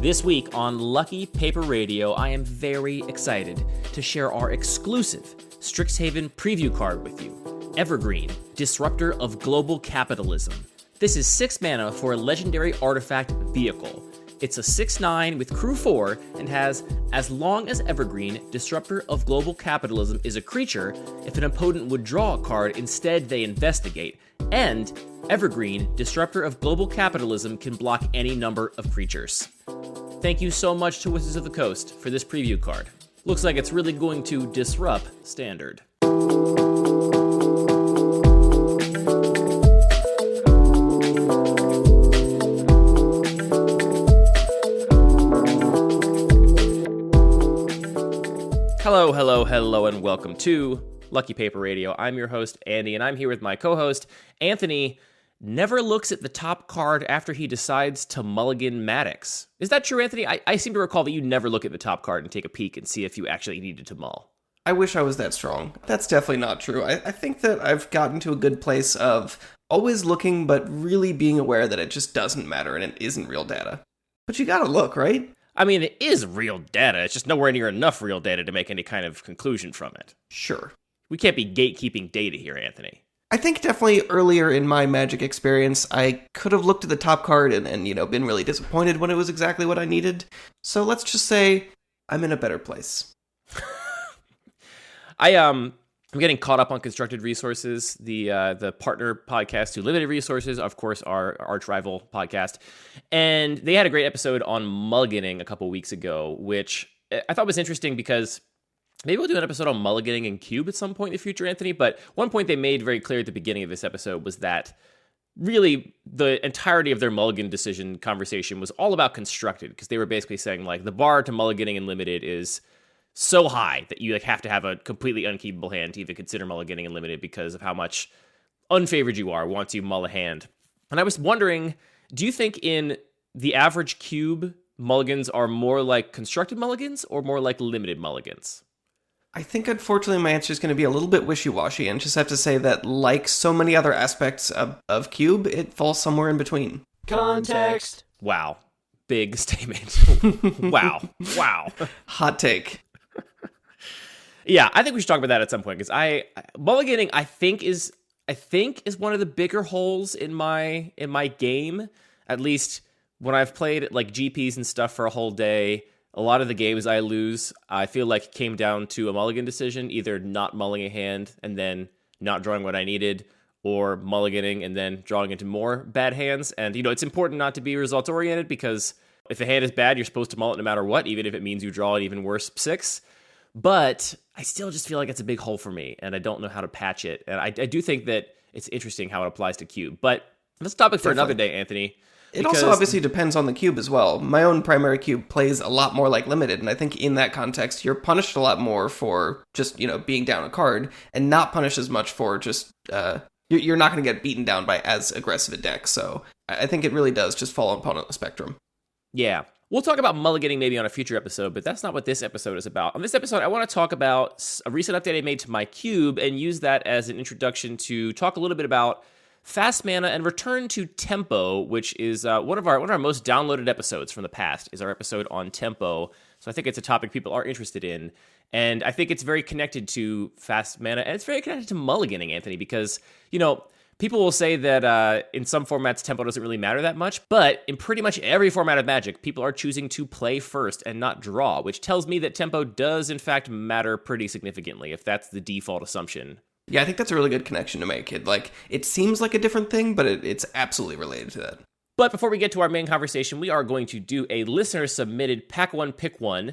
This week on Lucky Paper Radio, I am very excited to share our exclusive Strixhaven preview card with you. Evergreen, Disruptor of Global Capitalism. This is 6 mana for a legendary artifact vehicle. It's a 6/9 with crew 4 and has, as long as Evergreen, Disruptor of Global Capitalism is a creature, if an opponent would draw a card, instead they investigate. And Evergreen, Disruptor of Global Capitalism can block any number of creatures. Thank you so much to Wizards of the Coast for this preview card. Looks like it's really going to disrupt Standard. Hello, and welcome to Lucky Paper Radio. I'm your host, Andy, and I'm here with my co-host, Anthony. Never looks at the top card after he decides to mulligan Maddox. Is that true, Anthony? I seem to recall that you never look at the top card and take a peek and see if you actually needed to mull. I wish I was that strong. That's definitely not true. I think that I've gotten to a good place of always looking, but really being aware that it just doesn't matter and it isn't real data. But you gotta look, right? I mean, it is real data. It's just nowhere near enough real data to make any kind of conclusion from it. Sure. We can't be gatekeeping data here, Anthony. I think definitely earlier in my Magic experience, I could have looked at the top card and been really disappointed when it was exactly what I needed. So let's just say I'm in a better place. I'm getting caught up on Constructed Resources, the partner podcast to Limited Resources, of course, our arch rival podcast. And they had a great episode on mulliganing a couple weeks ago, which I thought was interesting because maybe we'll do an episode on mulliganing and Cube at some point in the future, Anthony. But one point they made very clear at the beginning of this episode was that really the entirety of their mulligan decision conversation was all about Constructed, because they were basically saying, like, the bar to mulliganing and Limited is so high that you have to have a completely unkeepable hand to even consider mulliganing and Limited because of how much unfavored you are once you mull a hand. And I was wondering, do you think in the average Cube, mulligans are more like Constructed mulligans or more like Limited mulligans? I think, unfortunately, my answer is going to be a little bit wishy-washy, and just have to say that, like so many other aspects of Cube, it falls somewhere in between. Context. Wow. Big statement. Wow. Hot take. Yeah, I think we should talk about that at some point, because mulliganing, I think is one of the bigger holes in my game. At least when I've played like GPs and stuff for a whole day, a lot of the games I lose, I feel like came down to a mulligan decision, either not mulling a hand and then not drawing what I needed, or mulliganing and then drawing into more bad hands. And, it's important not to be results-oriented, because if a hand is bad, you're supposed to mull it no matter what, even if it means you draw an even worse 6. But I still just feel like it's a big hole for me, and I don't know how to patch it. And I do think that it's interesting how it applies to Cube. But that's a topic for another day, Anthony. It also obviously depends on the Cube as well. My own primary Cube plays a lot more like Limited, and I think in that context, you're punished a lot more for just, being down a card, and not punished as much for just, you're not going to get beaten down by as aggressive a deck. So I think it really does just fall upon the spectrum. Yeah. We'll talk about mulliganing maybe on a future episode, but that's not what this episode is about. On this episode, I want to talk about a recent update I made to my Cube and use that as an introduction to talk a little bit about fast mana and return to Tempo, which is one of our most downloaded episodes from the past, is our episode on Tempo. So I think it's a topic people are interested in. And I think it's very connected to fast mana, and it's very connected to mulliganing, Anthony, because, people will say that in some formats, Tempo doesn't really matter that much, but in pretty much every format of Magic, people are choosing to play first and not draw, which tells me that Tempo does, in fact, matter pretty significantly, if that's the default assumption. Yeah, I think that's a really good connection to make. It seems like a different thing, but it's absolutely related to that. But before we get to our main conversation, we are going to do a listener-submitted Pack 1, Pick 1.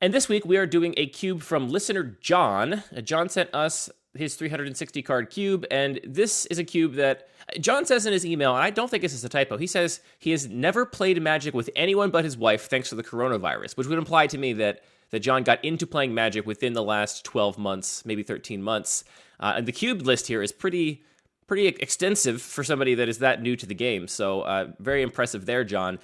And this week, we are doing a cube from listener John. John sent us his 360-card cube, and this is a cube that John says in his email, and I don't think this is a typo, he says he has never played Magic with anyone but his wife thanks to the coronavirus, which would imply to me that John got into playing Magic within the last 12 months, maybe 13 months. And the cube list here is pretty extensive for somebody that is that new to the game, so very impressive there, John.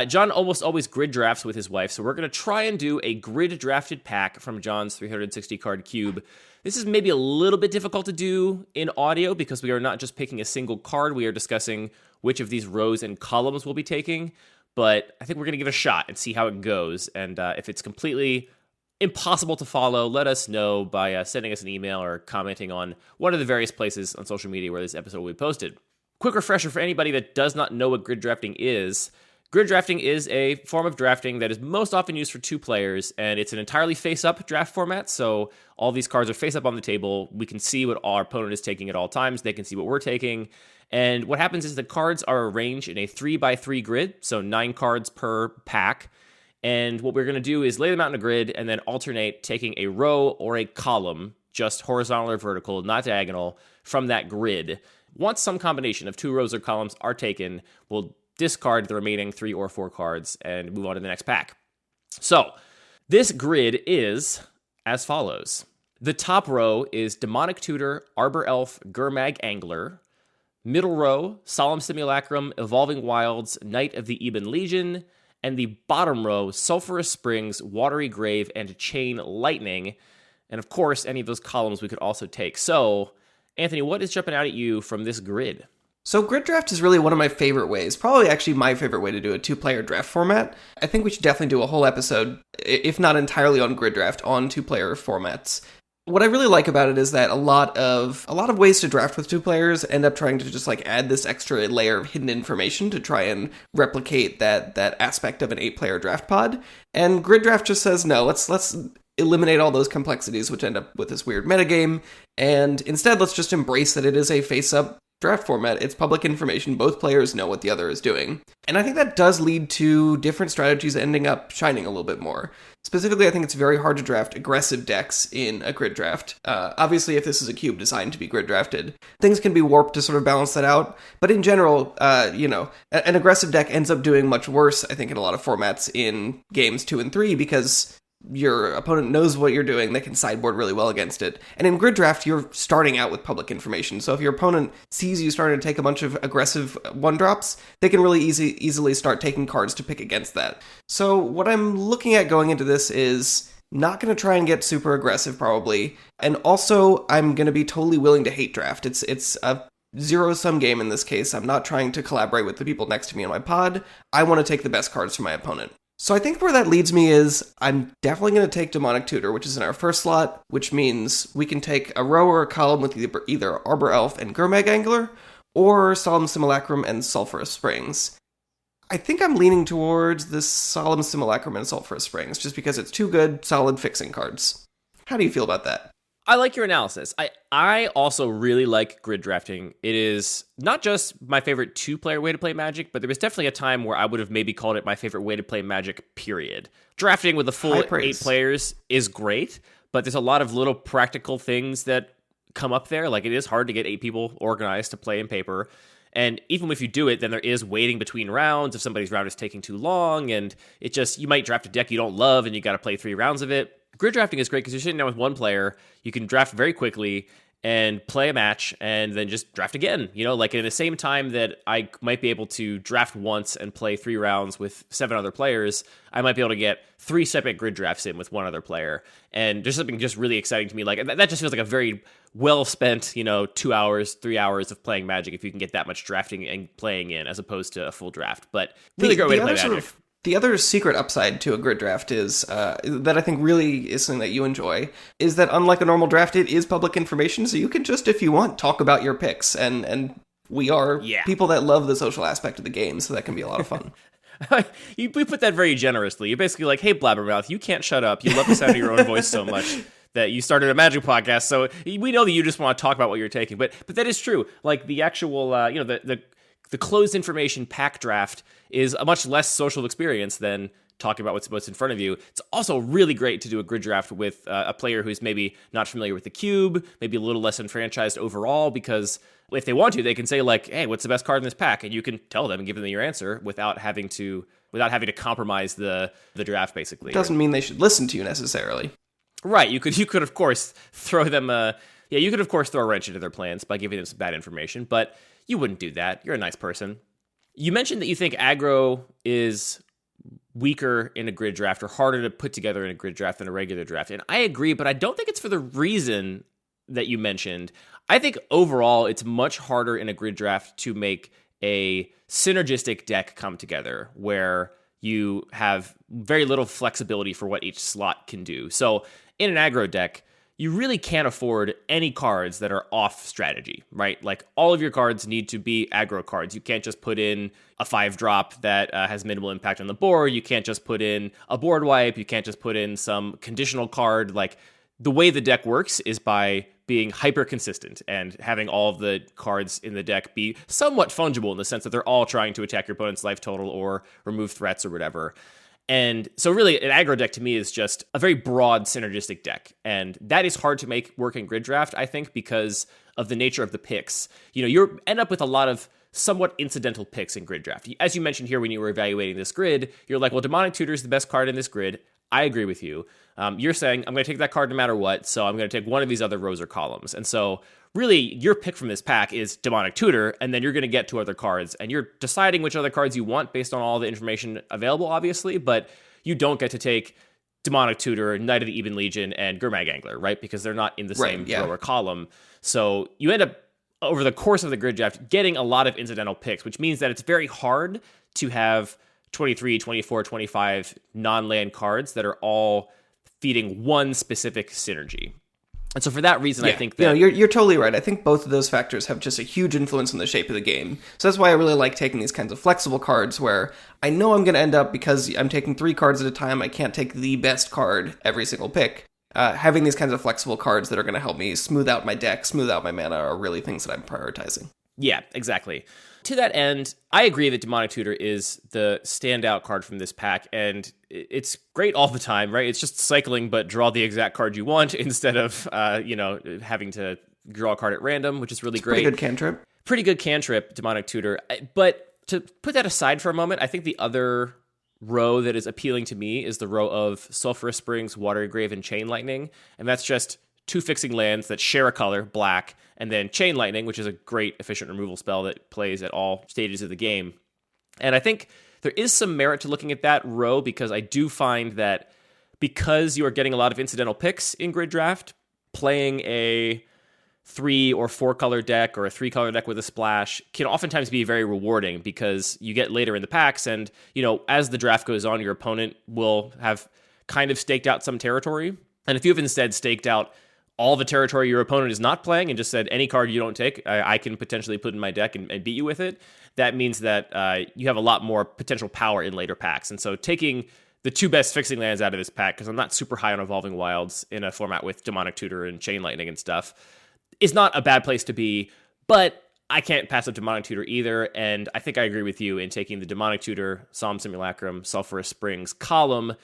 John almost always grid drafts with his wife, so we're going to try and do a grid drafted pack from John's 360-card cube. This is maybe a little bit difficult to do in audio because we are not just picking a single card. We are discussing which of these rows and columns we'll be taking. but I think we're going to give it a shot and see how it goes. And if it's completely impossible to follow, let us know by sending us an email or commenting on one of the various places on social media where this episode will be posted. Quick refresher for anybody that does not know what grid drafting is. Grid drafting is a form of drafting that is most often used for 2 players, and it's an entirely face-up draft format, so all these cards are face-up on the table. We can see what our opponent is taking at all times. They can see what we're taking. And what happens is the cards are arranged in a 3x3 grid, so 9 cards per pack. And what we're going to do is lay them out in a grid and then alternate taking a row or a column, just horizontal or vertical, not diagonal, from that grid. Once some combination of 2 rows or columns are taken, we'll discard the remaining 3 or 4 cards and move on to the next pack. So, this grid is as follows. The top row is Demonic Tutor, Arbor Elf, Gurmag Angler. Middle row, Solemn Simulacrum, Evolving Wilds, Knight of the Eben Legion. And the bottom row, Sulphurous Springs, Watery Grave, and Chain Lightning. And of course, any of those columns we could also take. So, Anthony, what is jumping out at you from this grid? So grid draft is really one of my favorite ways, probably actually my favorite way to do a 2-player draft format. I think we should definitely do a whole episode, if not entirely on grid draft, on 2-player formats. What I really like about it is that a lot of ways to draft with 2 players end up trying to just like add this extra layer of hidden information to try and replicate that aspect of an 8-player draft pod. And grid draft just says no, let's eliminate all those complexities which end up with this weird metagame, and instead let's just embrace that it is a face-up draft format. It's public information. Both players know what the other is doing. And I think that does lead to different strategies ending up shining a little bit more. Specifically, I think it's very hard to draft aggressive decks in a grid draft. Obviously, if this is a cube designed to be grid drafted, things can be warped to sort of balance that out. But in general, an aggressive deck ends up doing much worse, I think, in a lot of formats in games 2 and 3, because your opponent knows what you're doing, they can sideboard really well against it. And in grid draft, you're starting out with public information. So if your opponent sees you starting to take a bunch of aggressive 1-drops, they can really easily start taking cards to pick against that. So what I'm looking at going into this is not going to try and get super aggressive, probably. And also, I'm going to be totally willing to hate draft. It's a zero-sum game in this case. I'm not trying to collaborate with the people next to me on my pod. I want to take the best cards for my opponent. So I think where that leads me is I'm definitely going to take Demonic Tutor, which is in our first slot, which means we can take a row or a column with either Arbor Elf and Gurmag Angler, or Solemn Simulacrum and Sulphurous Springs. I think I'm leaning towards this Solemn Simulacrum and Sulphurous Springs, just because it's 2 good, solid fixing cards. How do you feel about that? I like your analysis. I also really like grid drafting. It is not just my favorite 2-player way to play Magic, but there was definitely a time where I would have maybe called it my favorite way to play Magic, period. Drafting with a full 8 players is great, but there's a lot of little practical things that come up there. Like, it is hard to get 8 people organized to play in paper. And even if you do it, then there is waiting between rounds if somebody's round is taking too long, and you might draft a deck you don't love and you got to play 3 rounds of it. Grid drafting is great because you're sitting down with 1 player, you can draft very quickly and play a match and then just draft again. Like in the same time that I might be able to draft once and play 3 rounds with 7 other players, I might be able to get 3 separate grid drafts in with 1 other player. And there's something just really exciting to me. Like that just feels like a very well spent, 2 hours, 3 hours of playing Magic if you can get that much drafting and playing in as opposed to a full draft. But really great way to play Magic. The other secret upside to a grid draft is, that I think really is something that you enjoy, is that unlike a normal draft, it is public information, so you can just, if you want, talk about your picks, and we are people that love the social aspect of the game, so that can be a lot of fun. We put that very generously. You're basically like, hey, Blabbermouth, you can't shut up. You love the sound of your own voice so much that you started a Magic podcast, so we know that you just want to talk about what you're taking, but that is true. Like, the actual, the closed information pack draft is a much less social experience than talking about what's in front of you. It's also really great to do a grid draft with a player who's maybe not familiar with the cube, maybe a little less enfranchised overall, because if they want to, they can say like, hey, what's the best card in this pack? And you can tell them and give them your answer without having to compromise the draft, basically. It doesn't mean they should listen to you necessarily. Right. You could of course throw them you could of course throw a wrench into their plans by giving them some bad information, but you wouldn't do that. You're a nice person. You mentioned that you think aggro is weaker in a grid draft or harder to put together in a grid draft than a regular draft. And I agree, but I don't think it's for the reason that you mentioned. I think overall it's much harder in a grid draft to make a synergistic deck come together where you have very little flexibility for what each slot can do. So in an aggro deck, you really can't afford any cards that are off strategy, right? Like all of your cards need to be aggro cards. You can't just put in a 5-drop that has minimal impact on the board. You can't just put in a board wipe. You can't just put in some conditional card. Like the way the deck works is by being hyper consistent and having all of the cards in the deck be somewhat fungible in the sense that they're all trying to attack your opponent's life total or remove threats or whatever. And so really an aggro deck to me is just a very broad synergistic deck. And that is hard to make work in grid draft, I think, because of the nature of the picks. You know, you end up with a lot of somewhat incidental picks in grid draft. As you mentioned here when you were evaluating this grid, you're like, well, Demonic Tutor is the best card in this grid. I agree with you. You're saying, I'm going to take that card no matter what, so I'm going to take one of these other rows or columns. And so really, your pick from this pack is Demonic Tutor, and then you're going to get 2 other cards, and you're deciding which other cards you want based on all the information available, obviously, but you don't get to take Demonic Tutor, Knight of the Eben Legion, and Gurmag Angler, right? Because they're not in the same row or column. So you end up, over the course of the grid draft, getting a lot of incidental picks, which means that it's very hard to have 23, 24, 25 non-land cards that are all feeding one specific synergy. And so for that reason, I think that... No, you're totally right. I think both of those factors have just a huge influence on the shape of the game. So that's why I really like taking these kinds of flexible cards where I know I'm going to end up, because I'm taking 3 cards at a time, I can't take the best card every single pick. Having these kinds of flexible cards that are going to help me smooth out my deck, smooth out my mana, are really things that I'm prioritizing. Yeah, exactly. To that end, I agree that Demonic Tutor is the standout card from this pack, and it's great all the time, right? It's just cycling, but draw the exact card you want instead of, having to draw a card at random, which is really great. Pretty good cantrip. Pretty good cantrip, Demonic Tutor. But to put that aside for a moment, I think the other row that is appealing to me is the row of Sulphurous Springs, Watergrave, and Chain Lightning, and that's just 2 fixing lands that share a color, black, and then Chain Lightning, which is a great efficient removal spell that plays at all stages of the game. And I think there is some merit to looking at that row, because I do find that because you are getting a lot of incidental picks in grid draft, playing a 3 or 4 color deck or a 3 color deck with a splash can oftentimes be very rewarding, because you get later in the packs and, as the draft goes on, your opponent will have kind of staked out some territory. And if you've instead staked out all the territory your opponent is not playing and just said, any card you don't take, I can potentially put in my deck and beat you with it, that means that you have a lot more potential power in later packs. And so taking the 2 best fixing lands out of this pack, because I'm not super high on Evolving Wilds in a format with Demonic Tutor and Chain Lightning and stuff, is not a bad place to be, but I can't pass up Demonic Tutor either, and I think I agree with you in taking the Demonic Tutor, Solemn Simulacrum, Sulphurous Springs column,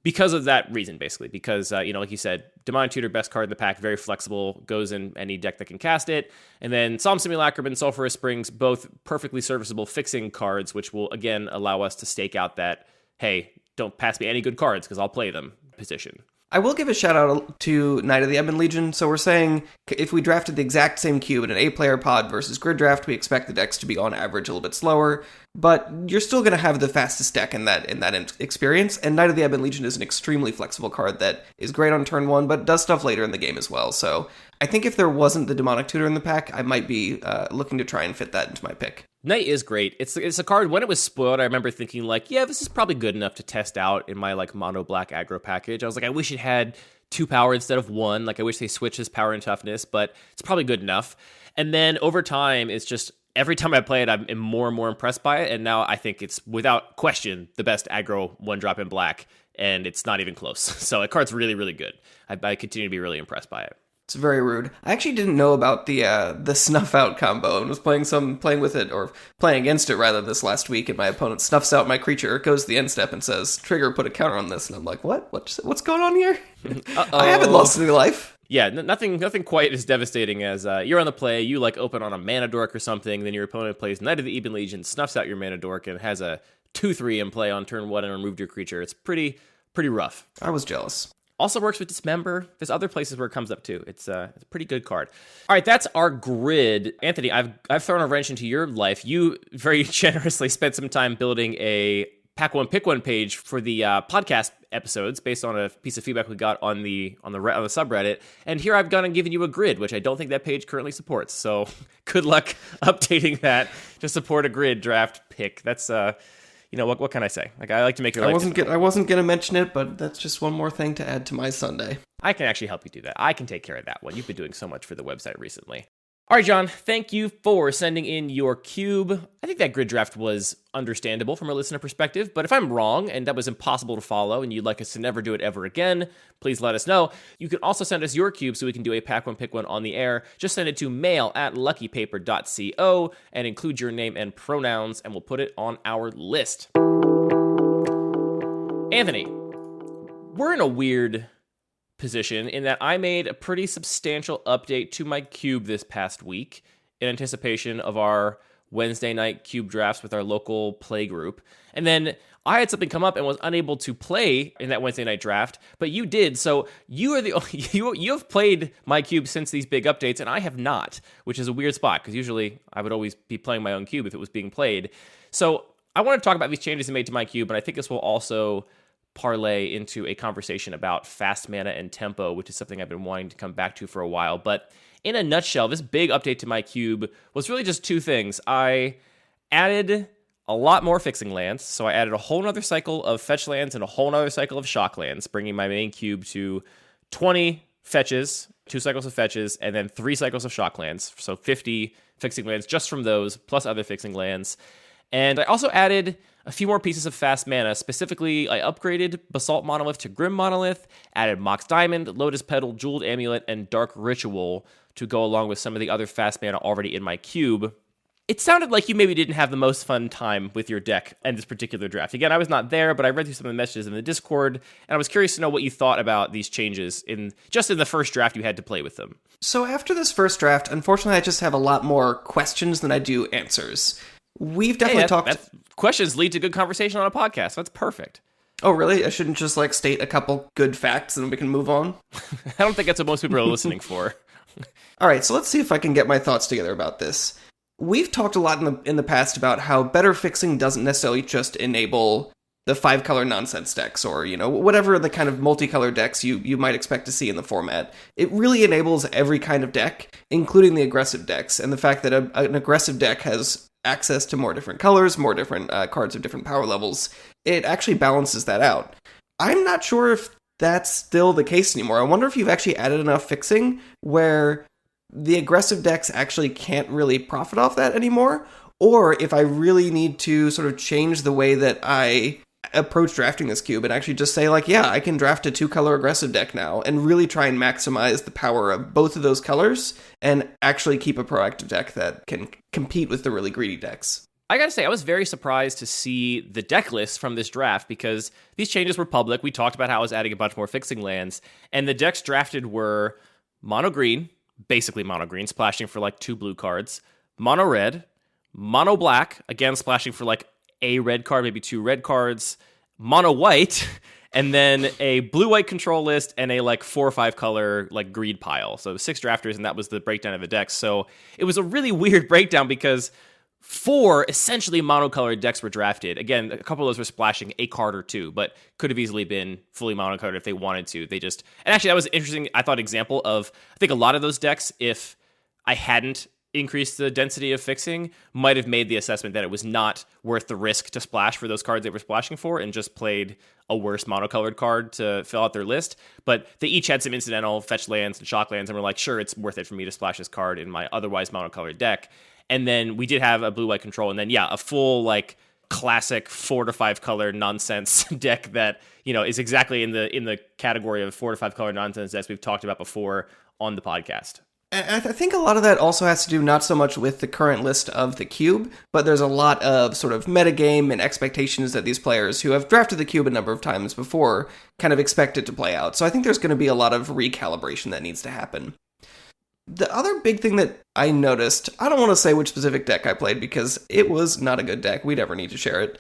because of that reason, basically. Because, like you said, Demonic Tutor, best card in the pack, very flexible, goes in any deck that can cast it. And then Solemn Simulacrum and Sulphurous Springs, both perfectly serviceable fixing cards, which will, again, allow us to stake out that, hey, don't pass me any good cards because I'll play them position. I will give a shout out to Knight of the Eben Legion. So we're saying if we drafted the exact same cube in an 8-player pod versus grid draft, we expect the decks to be on average a little bit slower, but you're still going to have the fastest deck in that experience. And Knight of the Eben Legion is an extremely flexible card that is great on turn 1, but does stuff later in the game as well. So I think if there wasn't the Demonic Tutor in the pack, I might be looking to try and fit that into my pick. Knight is great. It's a card, when it was spoiled, I remember thinking, like, yeah, this is probably good enough to test out in my, like, mono black aggro package. I was like, I wish it had 2 power instead of 1. Like, I wish they switched his power and toughness, but it's probably good enough. And then over time, it's just, every time I play it, I'm more and more impressed by it. And now I think it's, without question, the best aggro 1-drop in black, and it's not even close. So the card's really, really good. I continue to be really impressed by it. It's very rude. I actually didn't know about the snuff out combo and was playing with it, or playing against it rather, this last week, and my opponent snuffs out my creature, goes to the end step and says, "Trigger, put a counter on this." And I'm like, what? What's going on here? I haven't lost any life. Yeah, nothing quite as devastating as you're on the play, you like open on a mana dork or something, then your opponent plays Knight of the Eben Legion, snuffs out your mana dork, and has a 2/3 in play on turn 1 and removed your creature. It's pretty rough. I was jealous. Also works with Dismember. There's other places where it comes up too. It's a pretty good card. All right, that's our grid. Anthony, I've thrown a wrench into your life. You very generously spent some time building a Pack One Pick One page for the podcast episodes based on a piece of feedback we got on the subreddit. And here I've gone and given you a grid, which I don't think that page currently supports. So good luck updating that to support a grid draft pick. That's what can I say? Like, I like to make your life difficult. I wasn't gonna mention it, but that's just one more thing to add to my Sunday. I can actually help you do that. I can take care of that one. You've been doing so much for the website recently. All right, John, thank you for sending in your cube. I think that grid draft was understandable from a listener perspective, but if I'm wrong and that was impossible to follow and you'd like us to never do it ever again, please let us know. You can also send us your cube so we can do a Pack One Pick One on the air. Just send it to mail@luckypaper.co and include your name and pronouns, and we'll put it on our list. Anthony, we're in a weird position in that I made a pretty substantial update to my cube this past week in anticipation of our Wednesday night cube drafts with our local play group. And then I had something come up and was unable to play in that Wednesday night draft, but you did. So you are the only, you have played my cube since these big updates, and I have not, which is a weird spot because usually I would always be playing my own cube if it was being played. So I want to talk about these changes I made to my cube, and I think this will also parlay into a conversation about fast mana and tempo, which is something I've been wanting to come back to for a while. But in a nutshell, this big update to my cube was really just two things. I added a lot more fixing lands, so I added a whole nother cycle of fetch lands and a whole nother cycle of shock lands, bringing my main cube to 20 fetches, 2 cycles of fetches, and then 3 cycles of shock lands, so 50 fixing lands just from those, plus other fixing lands. And I also added a few more pieces of fast mana. Specifically, I upgraded Basalt Monolith to Grim Monolith, added Mox Diamond, Lotus Petal, Jeweled Amulet, and Dark Ritual to go along with some of the other fast mana already in my cube. It sounded like you maybe didn't have the most fun time with your deck in this particular draft. Again, I was not there, but I read through some of the messages in the Discord, and I was curious to know what you thought about these changes in the first draft you had to play with them. So after this first draft, unfortunately, I just have a lot more questions than I do answers. We've definitely talked... Questions lead to good conversation on a podcast. That's perfect. Oh, really? I shouldn't just, state a couple good facts and we can move on? I don't think that's what most people are listening for. All right, so let's see if I can get my thoughts together about this. We've talked a lot in the past about how better fixing doesn't necessarily just enable the 5-color nonsense decks or, whatever the kind of multicolor decks you might expect to see in the format. It really enables every kind of deck, including the aggressive decks, and the fact that an aggressive deck has access to more different colors, more different cards of different power levels, it actually balances that out. I'm not sure if that's still the case anymore. I wonder if you've actually added enough fixing where the aggressive decks actually can't really profit off that anymore, or if I really need to sort of change the way that I approach drafting this cube and actually just say, I can draft a 2-color aggressive deck now and really try and maximize the power of both of those colors and actually keep a proactive deck that can compete with the really greedy decks. I gotta say, I was very surprised to see the deck list from this draft because these changes were public. We talked about how I was adding a bunch more fixing lands, and the decks drafted were mono green, basically mono green, splashing for 2 blue cards, mono red, mono black, again splashing for a red card, maybe 2 red cards, mono white, and then a blue-white control list and a 4 or 5 color greed pile. So 6 drafters, and that was the breakdown of the decks. So it was a really weird breakdown because 4 essentially monocolored decks were drafted. Again, a couple of those were splashing a card or 2, but could have easily been fully monocolored if they wanted to. And actually that was an interesting, I thought, example of, I think a lot of those decks, if I hadn't increase the density of fixing, might have made the assessment that it was not worth the risk to splash for those cards they were splashing for and just played a worse monocolored card to fill out their list. But they each had some incidental fetch lands and shock lands and were like, sure, it's worth it for me to splash this card in my otherwise monocolored deck. And then we did have a blue-white control, and then, a full, classic 4 to 5 color nonsense deck that, is exactly in the category of 4 to 5 color nonsense decks we've talked about before on the podcast. I think a lot of that also has to do not so much with the current list of the cube, but there's a lot of sort of metagame and expectations that these players who have drafted the cube a number of times before kind of expect it to play out. So I think there's going to be a lot of recalibration that needs to happen. The other big thing that I noticed, I don't want to say which specific deck I played because it was not a good deck. We'd ever need to share it.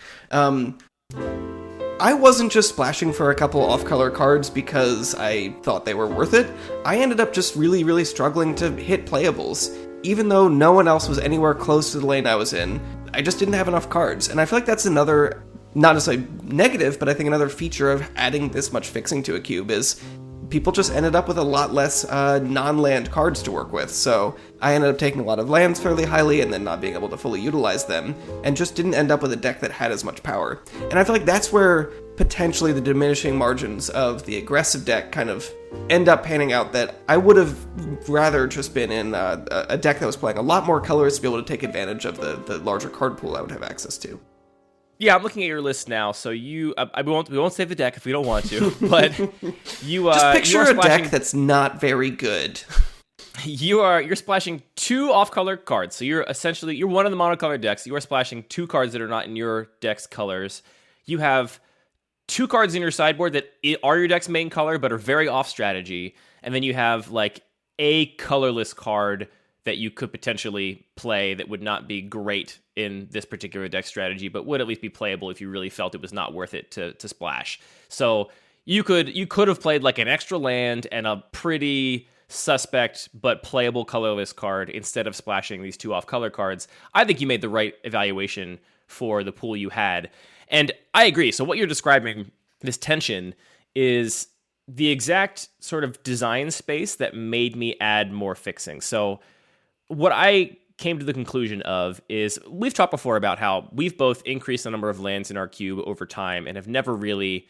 I wasn't just splashing for a couple off-color cards because I thought they were worth it. I ended up just really, really struggling to hit playables. Even though no one else was anywhere close to the lane I was in, I just didn't have enough cards. And I feel like that's another not necessarily negative, but I think another feature of adding this much fixing to a cube is people just ended up with a lot less non-land cards to work with. So I ended up taking a lot of lands fairly highly and then not being able to fully utilize them, and just didn't end up with a deck that had as much power. And I feel like that's where potentially the diminishing margins of the aggressive deck kind of end up panning out, that I would have rather just been in a deck that was playing a lot more colors to be able to take advantage of the larger card pool I would have access to. Yeah, I'm looking at your list now. So we won't save the deck if we don't want to, but you just picture a deck that's not very good. You're splashing 2 off-color cards. So you're one of the monocolored decks. You are splashing 2 cards that are not in your deck's colors. You have 2 cards in your sideboard that are your deck's main color but are very off strategy, and then you have like a colorless card that you could potentially play that would not be great in this particular deck strategy, but would at least be playable if you really felt it was not worth it to splash. So you could have played like an extra land and a pretty suspect but playable colorless card instead of splashing these 2 off-color cards. I think you made the right evaluation for the pool you had. And I agree. So what you're describing, this tension, is the exact sort of design space that made me add more fixing. So what I came to the conclusion of is, we've talked before about how we've both increased the number of lands in our cube over time and have never really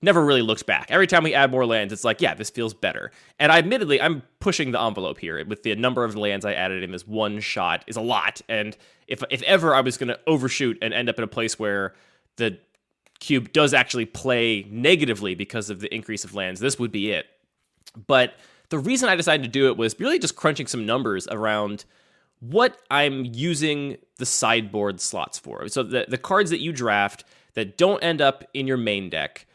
looked back. Every time we add more lands, it's like, yeah, this feels better. And I'm pushing the envelope here with the number of lands I added in this one shot is a lot. And if ever I was going to overshoot and end up in a place where the cube does actually play negatively because of the increase of lands, this would be it. But the reason I decided to do it was really just crunching some numbers around what I'm using the sideboard slots for. So the cards that you draft that don't end up in your main deck,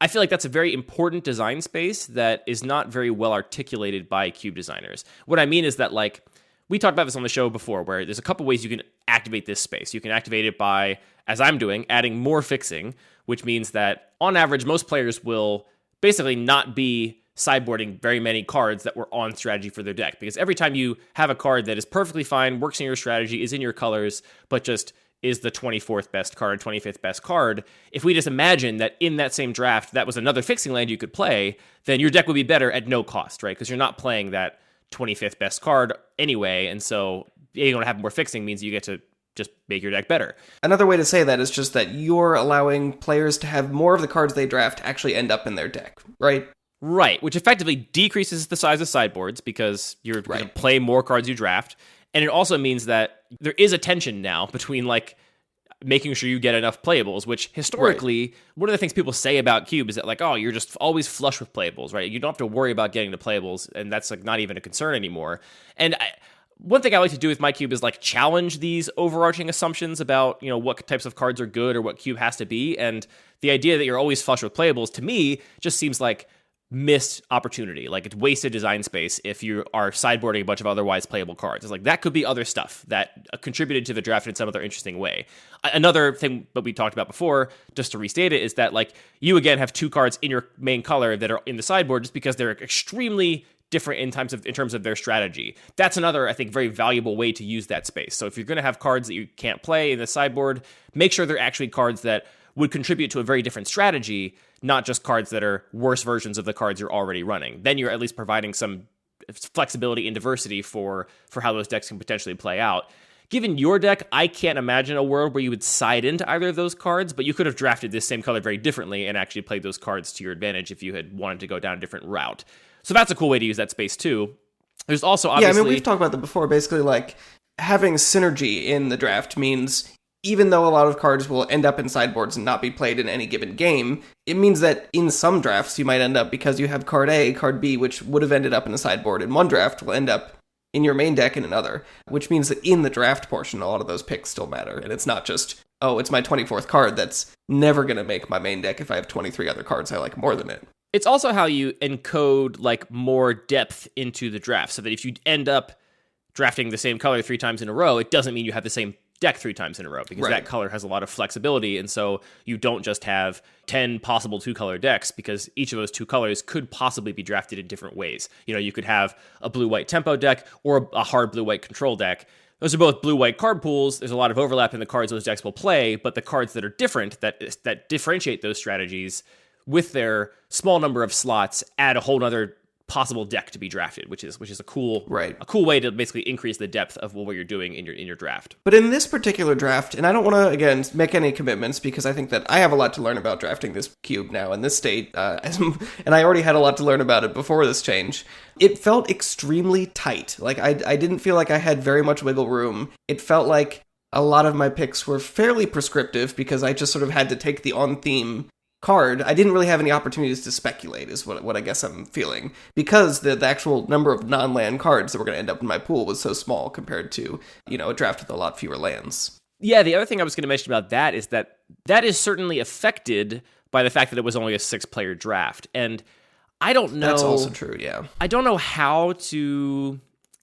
I feel like that's a very important design space that is not very well articulated by cube designers. What I mean is that, like, we talked about this on the show before, where there's a couple ways you can activate this space. You can activate it by, as I'm doing, adding more fixing, which means that on average, most players will basically not be sideboarding very many cards that were on strategy for their deck. Because every time you have a card that is perfectly fine, works in your strategy, is in your colors, but just is the 24th best card, 25th best card, if we just imagine that in that same draft, that was another fixing land you could play, then your deck would be better at no cost, right? Because you're not playing that 25th best card anyway, and so being able to have more fixing means you get to just make your deck better. Another way to say that is just that you're allowing players to have more of the cards they draft actually end up in their deck, right? Right, which effectively decreases the size of sideboards because you're going to play more cards you draft. And it also means that there is a tension now between, like, making sure you get enough playables, which historically, one of the things people say about Cube is that, like, oh, you're just always flush with playables, right? You don't have to worry about getting the playables, and that's, like, not even a concern anymore. And one thing I like to do with my Cube is, like, challenge these overarching assumptions about, you know, what types of cards are good or what Cube has to be. And the idea that you're always flush with playables, to me, just seems like missed opportunity. Like, it's wasted design space if you are sideboarding a bunch of otherwise playable cards. It's like, that could be other stuff that contributed to the draft in some other interesting way. Another thing that we talked about before, just to restate it, is that, like, you again have 2 cards in your main color that are in the sideboard just because they're extremely different in terms of their strategy. That's another, I think, very valuable way to use that space. So if you're going to have cards that you can't play in the sideboard, make sure they're actually cards that would contribute to a very different strategy, not just cards that are worse versions of the cards you're already running. Then you're at least providing some flexibility and diversity for how those decks can potentially play out. Given your deck, I can't imagine a world where you would side into either of those cards, but you could have drafted this same color very differently and actually played those cards to your advantage if you had wanted to go down a different route. So that's a cool way to use that space too. There's also obviously... Yeah, I mean, we've talked about that before. Basically, like, having synergy in the draft means even though a lot of cards will end up in sideboards and not be played in any given game, it means that in some drafts you might end up, because you have card A, card B, which would have ended up in a sideboard in one draft, will end up in your main deck in another, which means that in the draft portion, a lot of those picks still matter. And it's not just, oh, it's my 24th card that's never going to make my main deck if I have 23 other cards I like more than it. It's also how you encode, like, more depth into the draft, so that if you end up drafting the same color 3 times in a row, it doesn't mean you have the same deck 3 times in a row, because that color has a lot of flexibility, and so you don't just have 10 possible 2-color decks, because each of those 2 colors could possibly be drafted in different ways. You know, you could have a blue-white tempo deck or a hard blue-white control deck. those are both blue-white card pools. There's a lot of overlap in the cards those decks will play, but the cards that are different, that differentiate those strategies with their small number of slots, add a whole other possible deck to be drafted, which is a cool way to basically increase the depth of what you're doing in your draft. But in this particular draft, and I don't want to again make any commitments because I think that I have a lot to learn about drafting this cube now in this state, and I already had a lot to learn about it before this change. It felt extremely tight. Like I didn't feel like I had very much wiggle room. It felt like a lot of my picks were fairly prescriptive because I just sort of had to take the on theme card. I didn't really have any opportunities to speculate is what I guess I'm feeling, because the actual number of non-land cards that were going to end up in my pool was so small compared to, a draft with a lot fewer lands. Yeah, the other thing I was going to mention about that is that is certainly affected by the fact that it was only a 6-player draft. And I don't know... That's also true, yeah. I don't know how to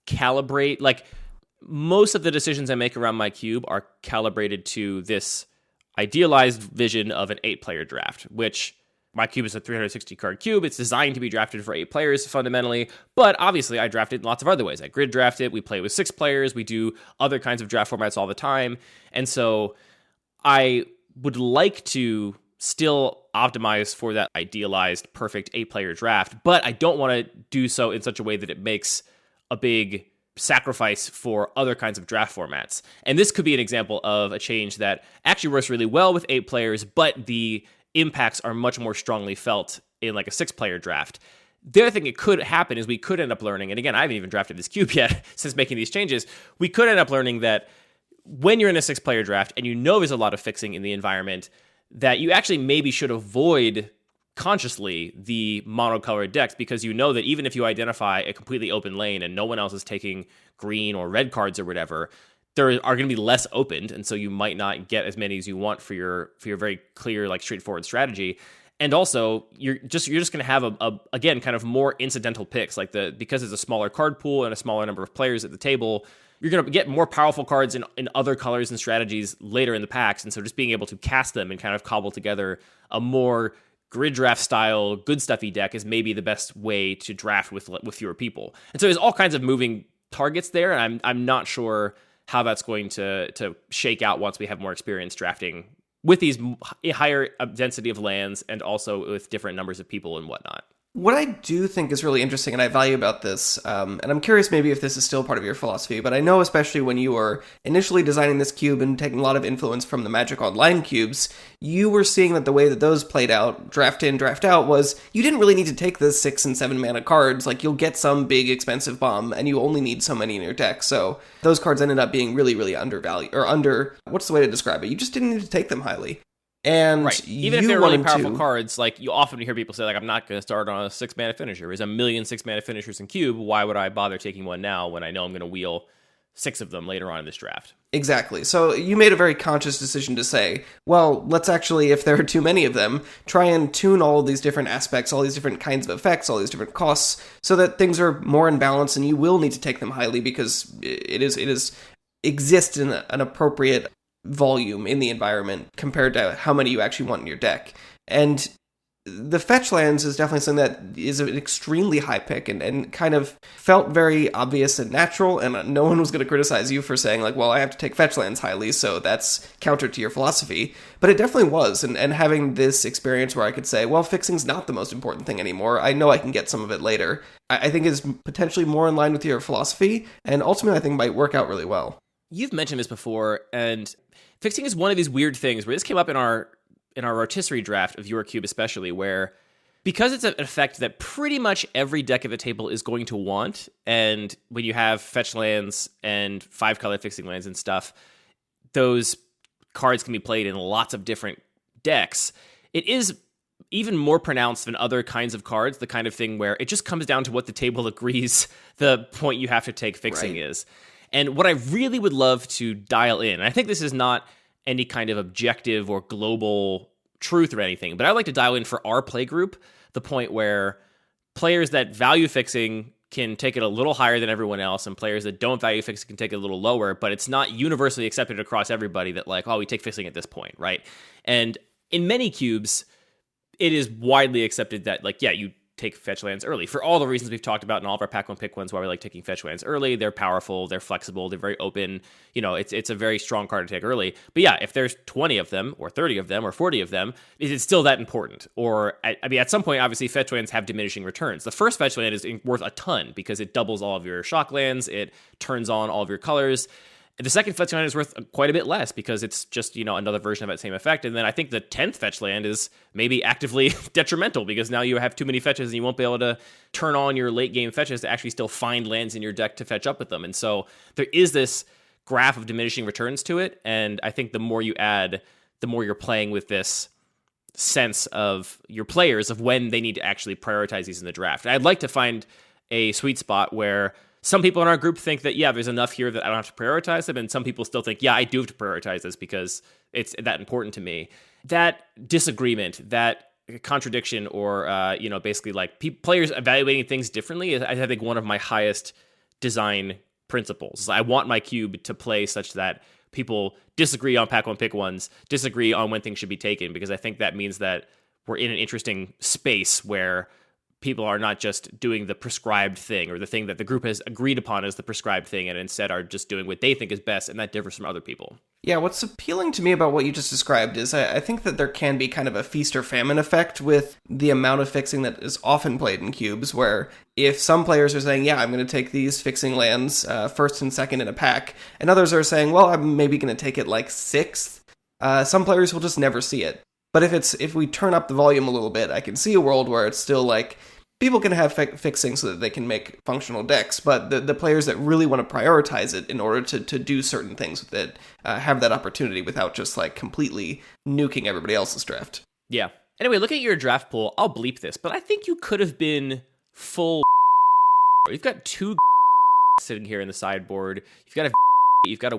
calibrate... Like, most of the decisions I make around my cube are calibrated to this idealized vision of an 8-player draft, which my cube is a 360-card cube. It's designed to be drafted for 8 players fundamentally, but obviously I draft it in lots of other ways. I grid draft it, we play with 6 players, we do other kinds of draft formats all the time, and so I would like to still optimize for that idealized, perfect 8-player draft, but I don't want to do so in such a way that it makes a big sacrifice for other kinds of draft formats. And this could be an example of a change that actually works really well with 8 players, but the impacts are much more strongly felt in like a 6-player draft. The other thing it could happen is we could end up learning, and again, I haven't even drafted this cube yet since making these changes, we could end up learning that when you're in a 6-player draft and there's a lot of fixing in the environment, that you actually maybe should avoid consciously the monocolored decks, because that even if you identify a completely open lane and no one else is taking green or red cards or whatever, there are going to be less opened, and so you might not get as many as you want for your very clear, like, straightforward strategy. And also you're just going to have a again kind of more incidental picks, like because it's a smaller card pool and a smaller number of players at the table, you're going to get more powerful cards in other colors and strategies later in the packs, and so just being able to cast them and kind of cobble together a more grid draft style, good stuffy deck is maybe the best way to draft with fewer people. And so there's all kinds of moving targets there, and I'm not sure how that's going to shake out once we have more experience drafting with these higher density of lands and also with different numbers of people and whatnot. What I do think is really interesting and I value about this, and I'm curious maybe if this is still part of your philosophy, but I know especially when you were initially designing this cube and taking a lot of influence from the Magic Online cubes, you were seeing that the way that those played out, draft in, draft out, was you didn't really need to take the 6 and 7 mana cards. Like, you'll get some big expensive bomb and you only need so many in your deck. So those cards ended up being really, really undervalued, or what's the way to describe it? You just didn't need to take them highly. And right. Even if they're really powerful cards, like, you often hear people say, like, I'm not going to start on a 6-mana finisher. There's a million 6-mana finishers in Cube. Why would I bother taking one now when I know I'm going to wheel 6 of them later on in this draft? Exactly. So you made a very conscious decision to say, well, let's actually, if there are too many of them, try and tune all of these different aspects, all these different kinds of effects, all these different costs, so that things are more in balance, and you will need to take them highly because it exists in an appropriate volume in the environment compared to how many you actually want in your deck. And the fetch lands is definitely something that is an extremely high pick and kind of felt very obvious and natural, and no one was going to criticize you for saying, like, well, I have to take fetch lands highly, so that's counter to your philosophy. But it definitely was, and having this experience where I could say, well, fixing's not the most important thing anymore. I know I can get some of it later, I think is potentially more in line with your philosophy, and ultimately I think might work out really well. You've mentioned this before, and fixing is one of these weird things where this came up in our rotisserie draft of your cube especially, where because it's an effect that pretty much every deck at the table is going to want, and when you have fetch lands and 5-color fixing lands and stuff, those cards can be played in lots of different decks. It is even more pronounced than other kinds of cards, the kind of thing where it just comes down to what the table agrees the point you have to take fixing is. And what I really would love to dial in, and I think this is not any kind of objective or global truth or anything, but I'd like to dial in for our play group the point where players that value fixing can take it a little higher than everyone else, and players that don't value fixing can take it a little lower, but it's not universally accepted across everybody that, like, oh, we take fixing at this point, right? And in many cubes, it is widely accepted that, like, yeah, you take fetch lands early for all the reasons we've talked about in all of our pack one pick ones, why we like taking fetch lands early. They're powerful, they're flexible, they're very open. It's a very strong card to take early. But yeah, if there's 20 of them or 30 of them or 40 of them, is it still that important? Or at some point, obviously fetch lands have diminishing returns. The first fetch land is worth a ton because it doubles all of your shock lands, it turns on all of your colors. The second fetch land is worth quite a bit less because it's just, another version of that same effect. And then I think the 10th fetch land is maybe actively detrimental because now you have too many fetches and you won't be able to turn on your late game fetches to actually still find lands in your deck to fetch up with them. And so there is this graph of diminishing returns to it. And I think the more you add, the more you're playing with this sense of your players of when they need to actually prioritize these in the draft. And I'd like to find a sweet spot where some people in our group think that, yeah, there's enough here that I don't have to prioritize them. And some people still think, yeah, I do have to prioritize this because it's that important to me. That disagreement, that contradiction, or, basically like players evaluating things differently is, I think, one of my highest design principles. I want my cube to play such that people disagree on pack one pick ones, disagree on when things should be taken, because I think that means that we're in an interesting space where people are not just doing the prescribed thing or the thing that the group has agreed upon as the prescribed thing, and instead are just doing what they think is best, and that differs from other people. Yeah, what's appealing to me about what you just described is I think that there can be kind of a feast or famine effect with the amount of fixing that is often played in cubes, where if some players are saying, yeah, I'm going to take these fixing lands first and second in a pack, and others are saying, well, I'm maybe going to take it like sixth, some players will just never see it. But if we turn up the volume a little bit, I can see a world where it's still like, people can have fixing so that they can make functional decks, but the players that really want to prioritize it in order to do certain things with it have that opportunity without just like completely nuking everybody else's draft. Yeah. Anyway, looking at your draft pool, I'll bleep this, but I think you could have been full. You've got two sitting here in the sideboard. You've got you've got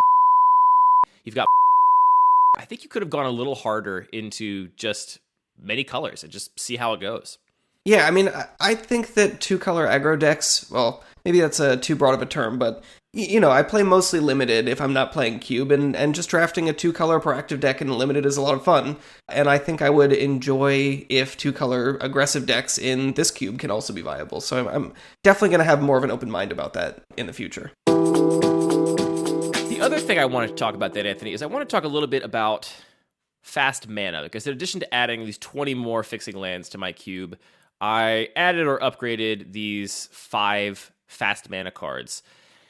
I think you could have gone a little harder into just many colors and just see how it goes. Yeah, I mean, I think that two-color aggro decks, well, maybe that's too broad of a term, but, I play mostly limited if I'm not playing cube, and just drafting a two-color proactive deck in limited is a lot of fun, and I think I would enjoy if two-color aggressive decks in this cube can also be viable, so I'm definitely going to have more of an open mind about that in the future. The other thing I wanted to talk about that, Anthony, is I want to talk a little bit about fast mana, because in addition to adding these 20 more fixing lands to my cube, I added or upgraded these 5 fast mana cards.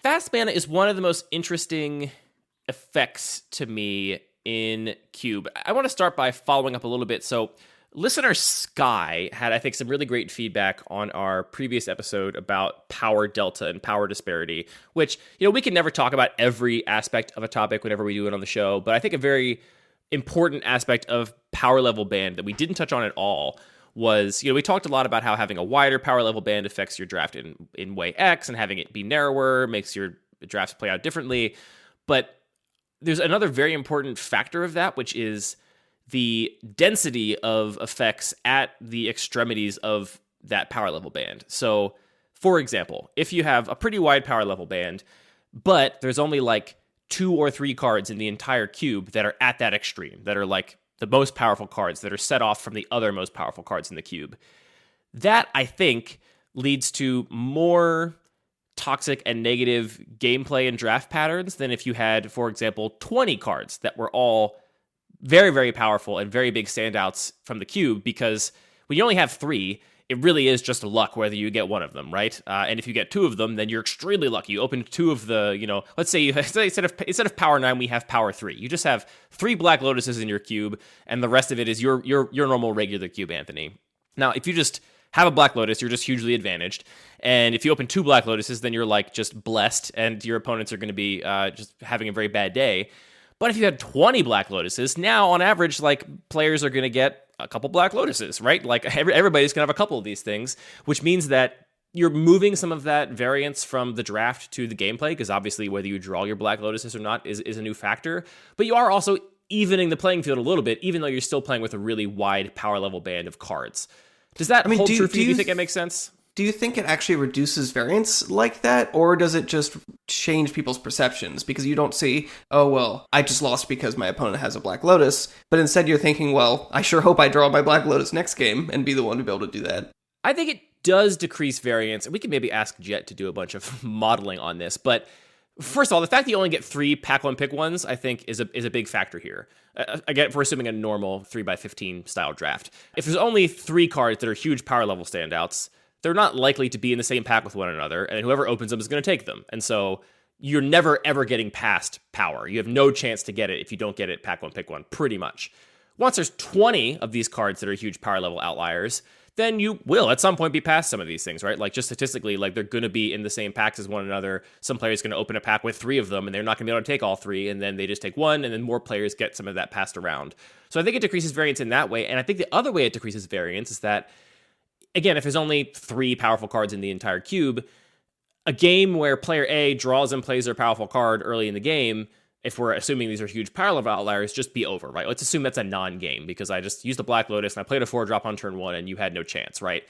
Fast mana is one of the most interesting effects to me in Cube. I want to start by following up a little bit. So listener Sky had, I think, some really great feedback on our previous episode about power delta and power disparity, which, we can never talk about every aspect of a topic whenever we do it on the show, but I think a very important aspect of power level band that we didn't touch on at all was, we talked a lot about how having a wider power level band affects your draft in way X, and having it be narrower makes your drafts play out differently. But there's another very important factor of that, which is the density of effects at the extremities of that power level band. So, for example, if you have a pretty wide power level band, but there's only like 2 or 3 cards in the entire cube that are at that extreme, that are like the most powerful cards that are set off from the other most powerful cards in the cube. That, I think, leads to more toxic and negative gameplay and draft patterns than if you had, for example, 20 cards that were all very, very powerful and very big standouts from the cube, because when you only have 3, it really is just luck whether you get one of them, right? And if you get 2 of them, then you're extremely lucky. You open 2 of the, let's say instead of power 9, we have power 3. You just have 3 Black Lotuses in your cube, and the rest of it is your normal regular cube, Anthony. Now, if you just have a Black Lotus, you're just hugely advantaged. And if you open 2 Black Lotuses, then you're like just blessed, and your opponents are going to be just having a very bad day. But if you had 20 Black Lotuses, now on average, like, players are going to get a couple Black Lotuses, right? Like, everybody's going to have a couple of these things, which means that you're moving some of that variance from the draft to the gameplay, because obviously whether you draw your Black Lotuses or not is a new factor. But you are also evening the playing field a little bit, even though you're still playing with a really wide power level band of cards. Does that hold true for you? Do you think it makes sense? Do you think it actually reduces variance like that, or does it just change people's perceptions? Because you don't see, oh, well, I just lost because my opponent has a Black Lotus, but instead you're thinking, well, I sure hope I draw my Black Lotus next game and be the one to be able to do that. I think it does decrease variance, and we can maybe ask Jet to do a bunch of modeling on this, but first of all, the fact that you only get 3 pack one pick ones, I think, is a big factor here. Again, if we're assuming a normal 3x15 style draft. If there's only 3 cards that are huge power level standouts, they're not likely to be in the same pack with one another, and whoever opens them is going to take them. And so you're never, ever getting past power. You have no chance to get it if you don't get it pack one, pick one, pretty much. Once there's 20 of these cards that are huge power level outliers, then you will at some point be past some of these things, right? Like just statistically, like they're going to be in the same packs as one another. Some players going to open a pack with 3 of them and they're not going to be able to take all 3. And then they just take 1 and then more players get some of that passed around. So I think it decreases variance in that way. And I think the other way it decreases variance is that, again, if there's only 3 powerful cards in the entire cube, a game where player A draws and plays their powerful card early in the game, if we're assuming these are huge power level outliers, just be over, right? Let's assume that's a non-game because I just used a Black Lotus and I played a 4-drop on turn 1 and you had no chance, right?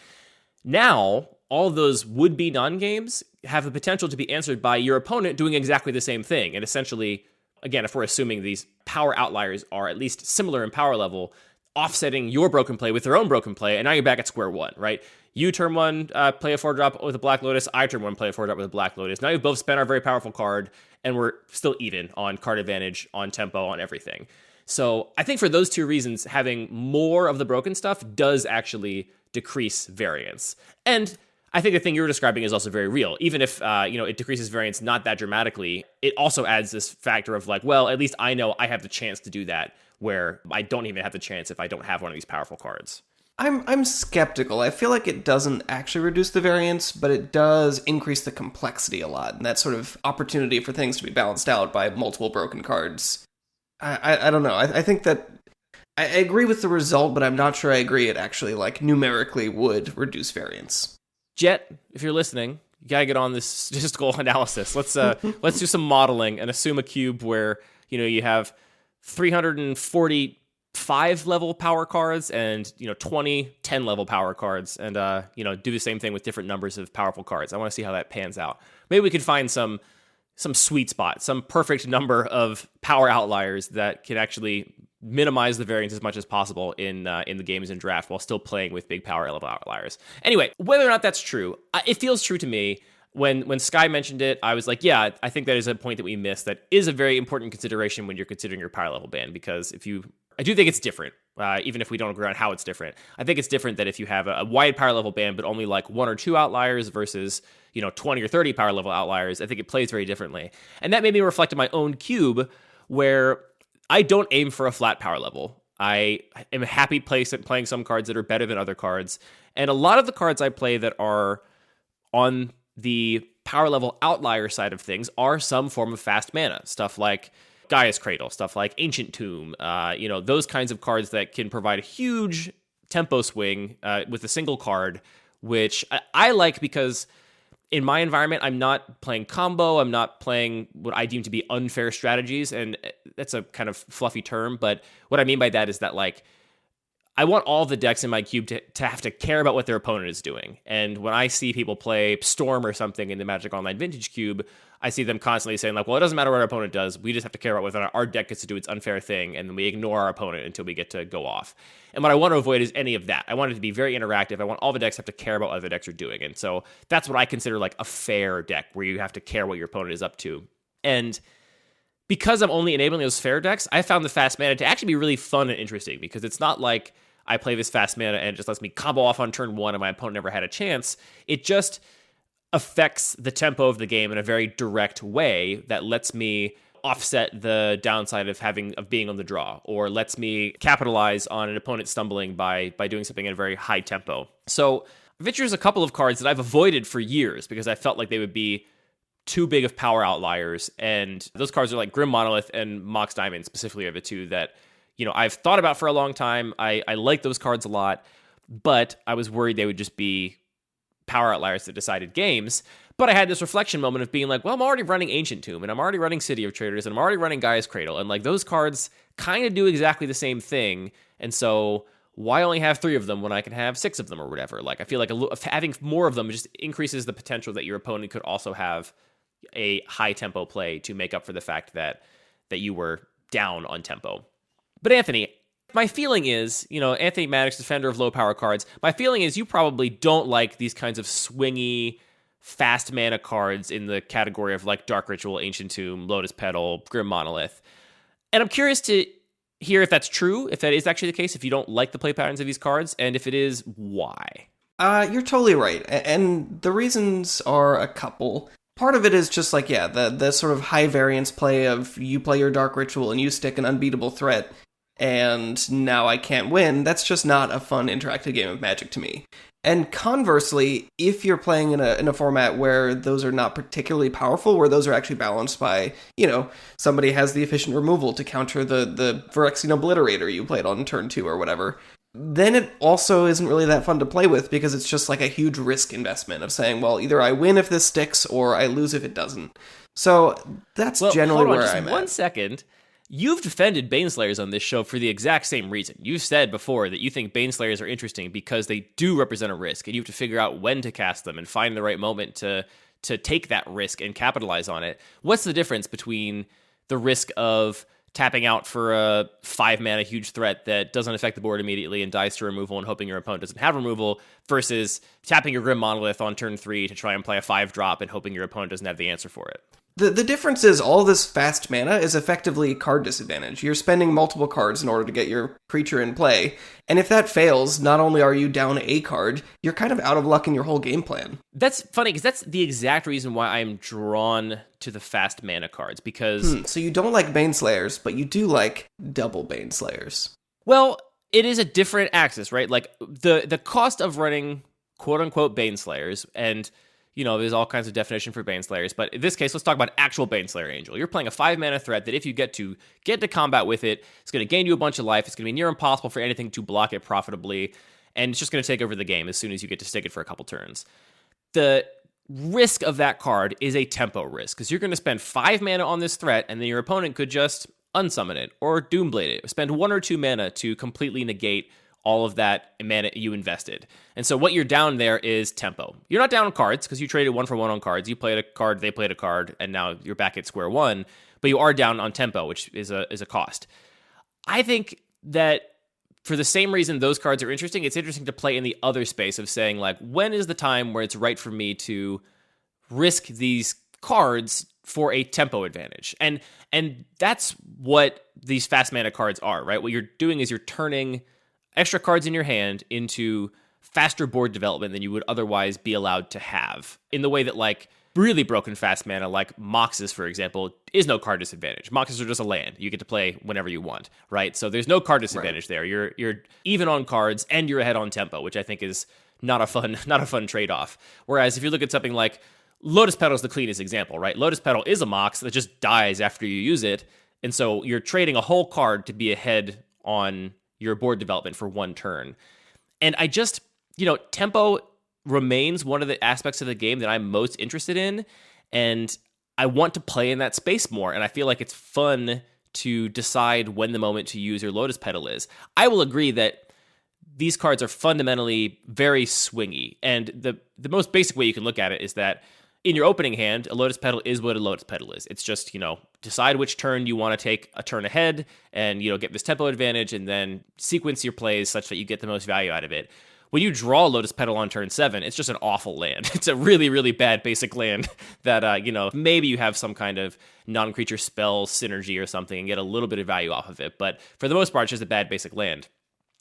Now, all of those would-be non-games have the potential to be answered by your opponent doing exactly the same thing. And essentially, again, if we're assuming these power outliers are at least similar in power level, offsetting your broken play with their own broken play, and now you're back at square one, right? You turn 1, play a 4-drop with a Black Lotus. I turn 1, play a 4-drop with a Black Lotus. Now you both spent our very powerful card, and we're still even on card advantage, on tempo, on everything. So I think for those 2 reasons, having more of the broken stuff does actually decrease variance. And I think the thing you're describing is also very real. Even if it decreases variance not that dramatically, it also adds this factor of like, well, at least I know I have the chance to do that, where I don't even have the chance if I don't have one of these powerful cards. I'm skeptical. I feel like it doesn't actually reduce the variance, but it does increase the complexity a lot, and that sort of opportunity for things to be balanced out by multiple broken cards. I don't know. I think that I agree with the result, but I'm not sure I agree it actually like numerically would reduce variance. Jet, if you're listening, you gotta get on this statistical analysis. Let's do some modeling and assume a cube where you have 345 level power cards and 20 10-level power cards, and do the same thing with different numbers of powerful cards. I want to see how that pans out. Maybe we could find some sweet spot, some perfect number of power outliers that can actually minimize the variance as much as possible in the games in draft while still playing with big power level outliers. Anyway, whether or not that's true, it feels true to me. When Sky mentioned it, I was like, yeah, I think that is a point that we missed that is a very important consideration when you're considering your power level ban, because I do think it's different, even if we don't agree on how it's different. I think it's different that if you have a wide power level ban, but only like 1 or 2 outliers versus 20 or 30 power level outliers, I think it plays very differently. And that made me reflect on my own cube, where I don't aim for a flat power level. I am happy playing some cards that are better than other cards. And a lot of the cards I play that are on the power level outlier side of things are some form of fast mana. Stuff like Gaia's Cradle, stuff like Ancient Tomb, those kinds of cards that can provide a huge tempo swing with a single card, which I like because in my environment, I'm not playing combo. I'm not playing what I deem to be unfair strategies. And that's a kind of fluffy term. But what I mean by that is that, like, I want all the decks in my cube to have to care about what their opponent is doing. And when I see people play Storm or something in the Magic Online Vintage Cube, I see them constantly saying, like, well, it doesn't matter what our opponent does. We just have to care about whether our deck gets to do its unfair thing, and then we ignore our opponent until we get to go off. And what I want to avoid is any of that. I want it to be very interactive. I want all the decks to have to care about what other decks are doing. And so that's what I consider like a fair deck, where you have to care what your opponent is up to. And because I'm only enabling those fair decks, I found the fast mana to actually be really fun and interesting, because it's not like I play this fast mana and it just lets me combo off on turn 1 and my opponent never had a chance. It just affects the tempo of the game in a very direct way that lets me offset the downside of being on the draw, or lets me capitalize on an opponent stumbling by doing something at a very high tempo. So Vitcher's a couple of cards that I've avoided for years because I felt like they would be too big of power outliers, and those cards are like Grim Monolith and Mox Diamond specifically are the 2 that I've thought about for a long time. I like those cards a lot, but I was worried they would just be power outliers that decided games. But I had this reflection moment of being like, well, I'm already running Ancient Tomb, and I'm already running City of Traders, and I'm already running Gaia's Cradle, and like those cards kind of do exactly the same thing. And so why only have 3 of them when I can have 6 of them or whatever? Like, I feel like having more of them just increases the potential that your opponent could also have a high tempo play to make up for the fact that you were down on tempo. But Anthony, my feeling is, Anthony Maddox, defender of low power cards, my feeling is you probably don't like these kinds of swingy, fast mana cards in the category of like Dark Ritual, Ancient Tomb, Lotus Petal, Grim Monolith. And I'm curious to hear if that's true, if that is actually the case, if you don't like the play patterns of these cards, and if it is, why? You're totally right. And the reasons are a couple. Part of it is just like, the sort of high variance play of you play your Dark Ritual and you stick an unbeatable threat, and now I can't win. That's just not a fun interactive game of Magic to me. And conversely, if you're playing in a format where those are not particularly powerful, where those are actually balanced by, somebody has the efficient removal to counter the Phyrexian Obliterator you played on turn 2 or whatever, then it also isn't really that fun to play with because it's just like a huge risk investment of saying, well, either I win if this sticks or I lose if it doesn't. So that's generally where I'm at. 1 second. You've defended Baneslayers on this show for the exact same reason. You've said before that you think Baneslayers are interesting because they do represent a risk, and you have to figure out when to cast them and find the right moment to take that risk and capitalize on it. What's the difference between the risk of tapping out for a 5-mana huge threat that doesn't affect the board immediately and dies to removal and hoping your opponent doesn't have removal versus tapping your Grim Monolith on turn 3 to try and play a 5-drop and hoping your opponent doesn't have the answer for it? The difference is all this fast mana is effectively card disadvantage. You're spending multiple cards in order to get your creature in play, and if that fails, not only are you down a card, you're kind of out of luck in your whole game plan. That's funny, because that's the exact reason why I'm drawn to the fast mana cards, because... So you don't like Baneslayers, but you do like double Baneslayers. Well, it is a different axis, right? Like, the cost of running quote-unquote Baneslayers, and... there's all kinds of definition for Baneslayers, but in this case, let's talk about actual Baneslayer Angel. You're playing a 5-mana threat that if you get to combat with it, it's going to gain you a bunch of life. It's going to be near impossible for anything to block it profitably, and it's just going to take over the game as soon as you get to stick it for a couple turns. The risk of that card is a tempo risk, because you're going to spend 5 mana on this threat, and then your opponent could just unsummon it, or Doomblade it, or spend 1 or 2 mana to completely negate all of that mana you invested. And so what you're down there is tempo. You're not down on cards because you traded 1 for 1 on cards. You played a card, they played a card, and now you're back at square one. But you are down on tempo, which is a cost. I think that for the same reason those cards are interesting, it's interesting to play in the other space of saying, like, when is the time where it's right for me to risk these cards for a tempo advantage? And that's what these fast mana cards are, right? What you're doing is you're turning extra cards in your hand into faster board development than you would otherwise be allowed to have, in the way that, like, really broken fast mana, like Moxes, for example, is no card disadvantage. Moxes are just a land. You get to play whenever you want, right? So there's no card disadvantage there. You're even on cards and you're ahead on tempo, which I think is not a fun trade-off. Whereas if you look at something like Lotus Petal is the cleanest example, right? Lotus Petal is a Mox that just dies after you use it, and so you're trading a whole card to be ahead on your board development for 1 turn. And I just, tempo remains one of the aspects of the game that I'm most interested in, and I want to play in that space more, and I feel like it's fun to decide when the moment to use your Lotus Petal is. I will agree that these cards are fundamentally very swingy, and the most basic way you can look at it is that in your opening hand, a Lotus Petal is what a Lotus Petal is. It's just, decide which turn you want to take a turn ahead and, get this tempo advantage, and then sequence your plays such that you get the most value out of it. When you draw Lotus Petal on turn 7, it's just an awful land. It's a really, really bad basic land that, maybe you have some kind of non-creature spell synergy or something and get a little bit of value off of it. But for the most part, it's just a bad basic land.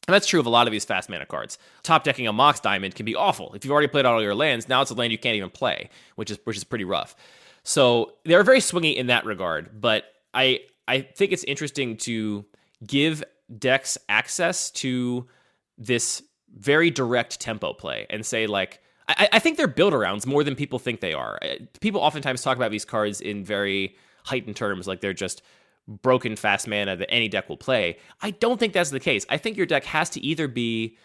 And that's true of a lot of these fast mana cards. Top decking a Mox Diamond can be awful. If you've already played all your lands, now it's a land you can't even play, which is pretty rough. So they're very swingy in that regard, but I think it's interesting to give decks access to this very direct tempo play and say, like, I think they're build-arounds more than people think they are. People oftentimes talk about these cards in very heightened terms, like they're just broken fast mana that any deck will play. I don't think that's the case. I think your deck has to either be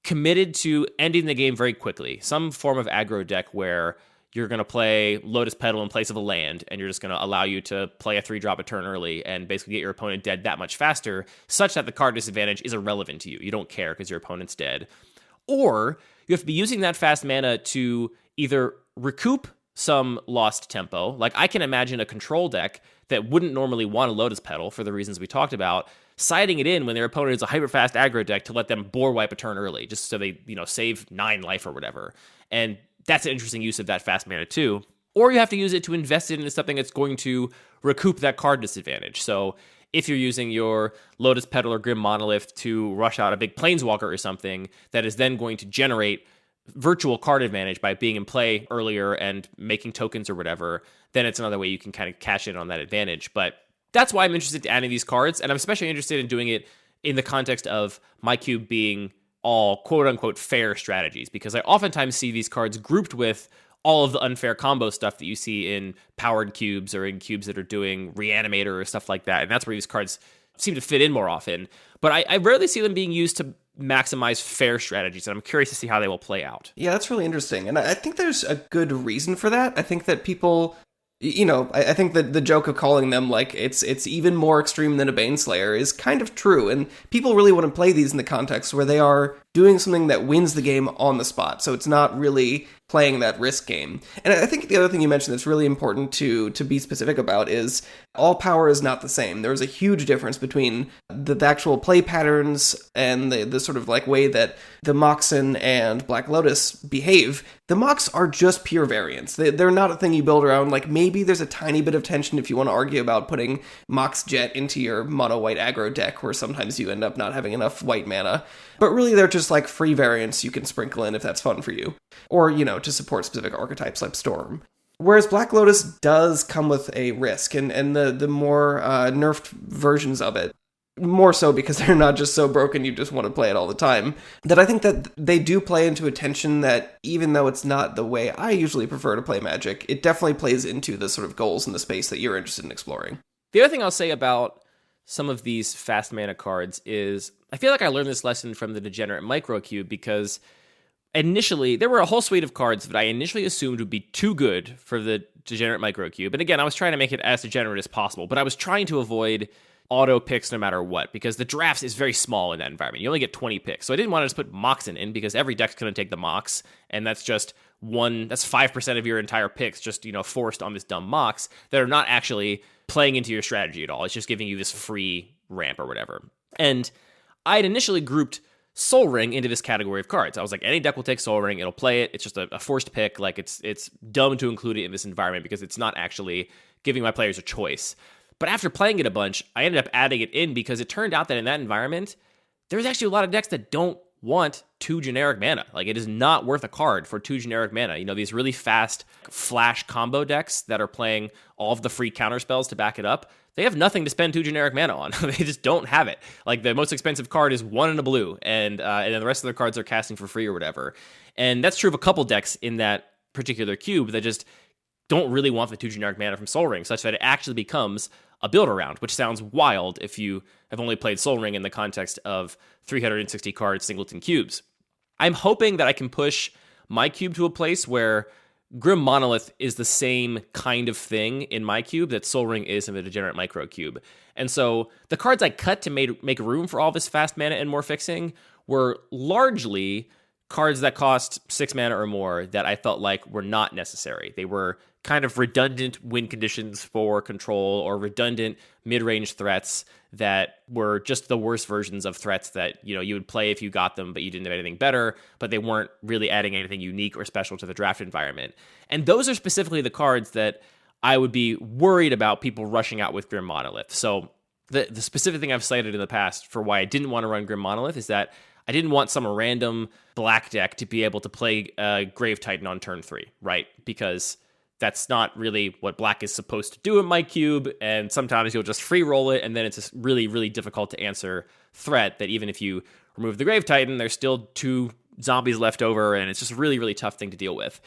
committed to ending the game very quickly, some form of aggro deck where you're going to play Lotus Petal in place of a land, and you're just going to allow you to play a 3-drop a turn early and basically get your opponent dead that much faster, such that the card disadvantage is irrelevant to you. You don't care because your opponent's dead. Or you have to be using that fast mana to either recoup some lost tempo. Like I can imagine a control deck that wouldn't normally want a Lotus Petal for the reasons we talked about, siding it in when their opponent is a hyper fast aggro deck to let them boar wipe a turn early, just so they, save 9 life or whatever. And that's an interesting use of that fast mana too. Or you have to use it to invest it into something that's going to recoup that card disadvantage. So if you're using your Lotus Petal or Grim Monolith to rush out a big Planeswalker or something, that is then going to generate virtual card advantage by being in play earlier and making tokens or whatever, then it's another way you can kind of cash in on that advantage. But that's why I'm interested in adding these cards, and I'm especially interested in doing it in the context of my cube being all quote-unquote fair strategies, because I oftentimes see these cards grouped with all of the unfair combo stuff that you see in powered cubes or in cubes that are doing Reanimator or stuff like that, and that's where these cards seem to fit in more often. But I rarely see them being used to maximize fair strategies, and I'm curious to see how they will play out. Yeah, that's really interesting, and I think there's a good reason for that. I think that people, I think that the joke of calling them like it's even more extreme than a Baneslayer is kind of true, and people really want to play these in the context where they are doing something that wins the game on the spot, so it's not really playing that risk game. And I think the other thing you mentioned that's really important to be specific about is all power is not the same. There's a huge difference between the actual play patterns and the sort of like way that the Moxen and Black Lotus behave. The Mox are just pure variants. They're not a thing you build around. Like maybe there's a tiny bit of tension if you want to argue about putting Mox Jet into your mono white aggro deck, where sometimes you end up not having enough white mana. But really they're just like free variants you can sprinkle in if that's fun for you. Or, to support specific archetypes like Storm. Whereas Black Lotus does come with a risk, and the more nerfed versions of it, more so because they're not just so broken you just want to play it all the time, that I think that they do play into a tension that, even though it's not the way I usually prefer to play Magic, it definitely plays into the sort of goals in the space that you're interested in exploring. The other thing I'll say about some of these fast mana cards is, I feel like I learned this lesson from the Degenerate Microcube, because initially, there were a whole suite of cards that I initially assumed would be too good for the Degenerate Microcube. And again, I was trying to make it as degenerate as possible, but I was trying to avoid auto picks no matter what, because the drafts is very small in that environment. You only get 20 picks. So I didn't want to just put Moxen in, because every deck's going to take the Mox, and that's just that's 5% of your entire picks just, forced on this dumb Mox that are not actually playing into your strategy at all. It's just giving you this free ramp or whatever. And I had initially grouped Sol Ring into this category of cards. I was like, any deck will take Sol Ring, it'll play it. It's just a forced pick. Like it's dumb to include it in this environment because it's not actually giving my players a choice. But after playing it a bunch, I ended up adding it in because it turned out that in that environment, there's actually a lot of decks that don't want 2 generic mana. Like it is not worth a card for 2 generic mana. These really fast flash combo decks that are playing all of the free counter spells to back it up, they have nothing to spend 2 generic mana on. They just don't have it. Like the most expensive card is 1 in a blue, and then the rest of their cards are casting for free or whatever. And that's true of a couple decks in that particular cube that just don't really want the 2 generic mana from Sol Ring, such that it actually becomes a build around, which sounds wild if you have only played Sol Ring in the context of 360 card singleton cubes. I'm hoping that I can push my cube to a place where Grim Monolith is the same kind of thing in my cube that Sol Ring is in the Degenerate Microcube. And so the cards I cut to make room for all this fast mana and more fixing were largely cards that cost 6 mana or more that I felt like were not necessary. They were kind of redundant win conditions for control, or redundant mid-range threats that were just the worst versions of threats that you would play if you got them, but you didn't have anything better, but they weren't really adding anything unique or special to the draft environment. And those are specifically the cards that I would be worried about people rushing out with Grim Monolith. So the specific thing I've cited in the past for why I didn't want to run Grim Monolith is that I didn't want some random black deck to be able to play Grave Titan on turn 3, right? Because that's not really what black is supposed to do in my cube, and sometimes you'll just free roll it, and then it's a really, really difficult to answer threat that even if you remove the Grave Titan, there's still 2 zombies left over, and it's just a really, really tough thing to deal with.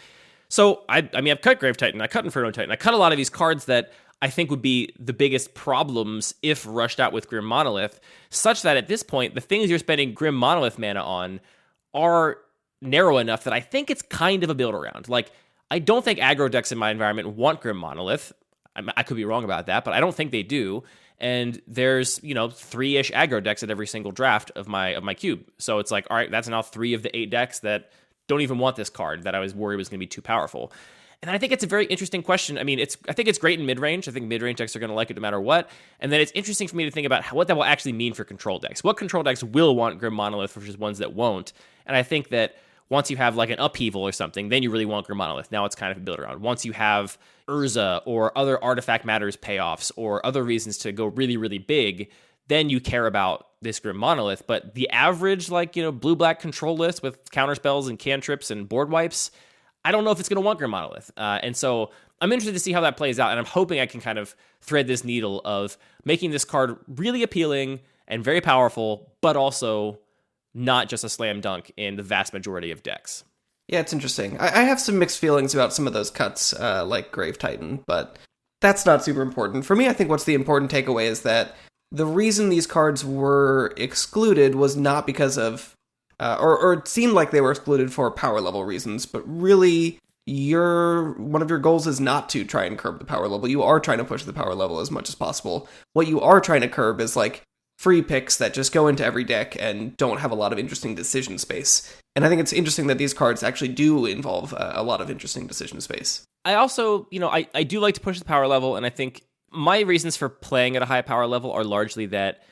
So, I've cut Grave Titan, I cut Inferno Titan, I cut a lot of these cards that I think would be the biggest problems if rushed out with Grim Monolith, such that at this point, the things you're spending Grim Monolith mana on are narrow enough that I think it's kind of a build around. Like, I don't think aggro decks in my environment want Grim Monolith. I could be wrong about that, but I don't think they do. And there's, 3-ish aggro decks at every single draft of my cube. So it's like, all right, that's now 3 of the 8 decks that don't even want this card that I was worried was going to be too powerful. And I think it's a very interesting question. I mean, I think it's great in mid-range. I think mid-range decks are going to like it no matter what. And then it's interesting for me to think about what that will actually mean for control decks. What control decks will want Grim Monolith versus ones that won't? And I think that once you have like an upheaval or something, then you really want Grim Monolith. Now it's kind of a build around. Once you have Urza or other Artifact Matters payoffs or other reasons to go really, really big, then you care about this Grim Monolith. But the average, blue-black control list with counterspells and cantrips and board wipes, I don't know if it's going to want Grim Monolith. And so I'm interested to see how that plays out, and I'm hoping I can kind of thread this needle of making this card really appealing and very powerful, but also not just a slam dunk in the vast majority of decks. Yeah, it's interesting. I have some mixed feelings about some of those cuts, like Grave Titan, but that's not super important. For me, I think what's the important takeaway is that the reason these cards were excluded was not because of or it seemed like they were excluded for power level reasons, but really one of your goals is not to try and curb the power level. You are trying to push the power level as much as possible. What you are trying to curb is like free picks that just go into every deck and don't have a lot of interesting decision space. And I think it's interesting that these cards actually do involve a lot of interesting decision space. I also, I do like to push the power level, and I think my reasons for playing at a high power level are largely that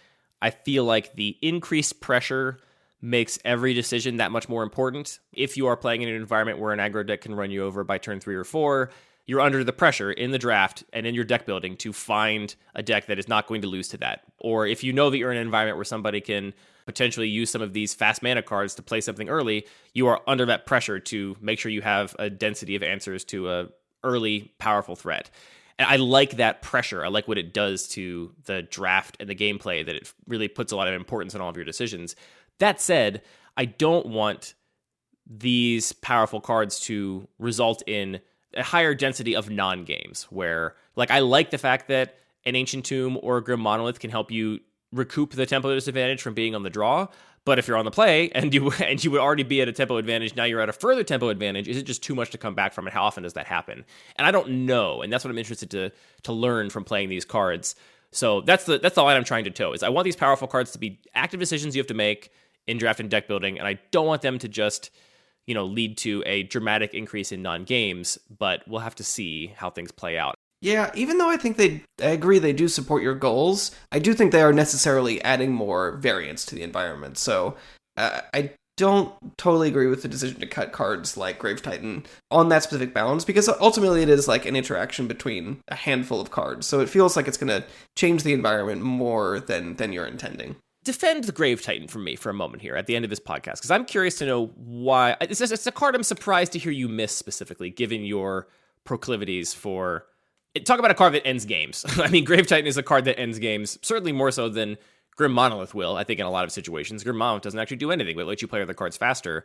I feel like the increased pressure makes every decision that much more important. If you are playing in an environment where an aggro deck can run you over by turn 3 or 4, you're under the pressure in the draft and in your deck building to find a deck that is not going to lose to that. Or if you know that you're in an environment where somebody can potentially use some of these fast mana cards to play something early, you are under that pressure to make sure you have a density of answers to a early powerful threat. And I like that pressure. I like what it does to the draft and the gameplay, that it really puts a lot of importance on all of your decisions. That said, I don't want these powerful cards to result in a higher density of non-games where, I like the fact that an Ancient Tomb or a Grim Monolith can help you recoup the tempo disadvantage from being on the draw. But if you're on the play and you would already be at a tempo advantage, now you're at a further tempo advantage, is it just too much to come back from, and how often does that happen? And I don't know, and that's what I'm interested to learn from playing these cards. So that's the line I'm trying to toe, is I want these powerful cards to be active decisions you have to make in draft and deck building, and I don't want them to just lead to a dramatic increase in non-games, but we'll have to see how things play out. Yeah, even though I think I agree they do support your goals, I do think they are necessarily adding more variance to the environment. So I don't totally agree with the decision to cut cards like Grave Titan on that specific balance, because ultimately it is like an interaction between a handful of cards. So it feels like it's going to change the environment more than you're intending. Defend the Grave Titan from me for a moment here at the end of this podcast, because I'm curious to know why. It's a card I'm surprised to hear you miss specifically, given your proclivities for... Talk about a card that ends games. I mean, Grave Titan is a card that ends games, certainly more so than Grim Monolith will, I think, in a lot of situations. Grim Monolith doesn't actually do anything, but it lets you play other cards faster.